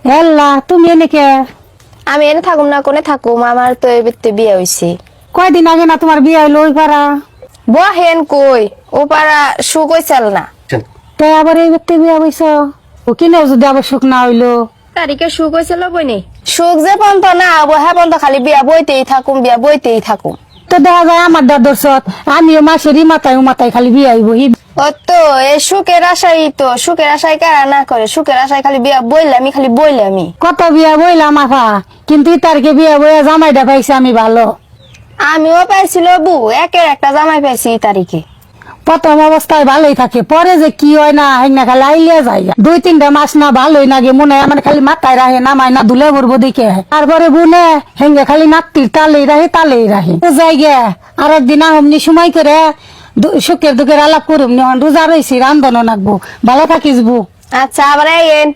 এল্লা তুমি এনেকে আমি এনে থাকুম না কোনে থাকুম, আমার তো এবিতে বিয়ে হইছে। কয়দিন আগে না তোমার বিয়ে হইলো ওই পারা? বহেন কই ও পারা সুখ হইছাল না। তাই আবার এই ব্যক্তি বিয়ে হইছ? ও কিনেও যদি আবশ্যক না হইলো? তারিখে সুখ হইছিল বইনি, সুখ যে পন্ত না হবো হ্যাঁ পন্ত খালি বিয়া বইতেই থাকুম, বিয়া বইতেই থাকুম। তো দেখা যায় আমার দাদর সত আমিও মাসেরই মাথায় খালি বিয়ে হইব। ও তো এই সুখের আশাই তো, সুখের আশায় কারা না করে, সুখের আশায় খালি বিয়া বইলামি, খালি বইলামি। কত বিয়া বইলাম আফা, কিন্তু তারকে বিয়ে বইয়া জামাইটা পাইছি আমি ভালো। আমিও পাইছিল বু, একের একটা জামাই পাইছি এই তারিখে। প্রথম অবস্থায় ভালোই থাকে, পরে যে কি হয় না হেঙ্গা খালি আইলিয়া যায় 2-3টা মাস না ভালোই নাগে, মনে হয় আমার খালি মাথায় রাহে নামায় না ধুলে ভরবো দেখে। তারপরে বুনে হেঙ্গা খালি নাতির তালেই রাহে জায়গা। আর একদিন আহমনি সময় করে সুখের দুঃখের আলাপ করুম, রোজা রয়েছি রান্ধনও নাকবো। ভালো থাকিস বু। আচ্ছা আবার আইয়েন।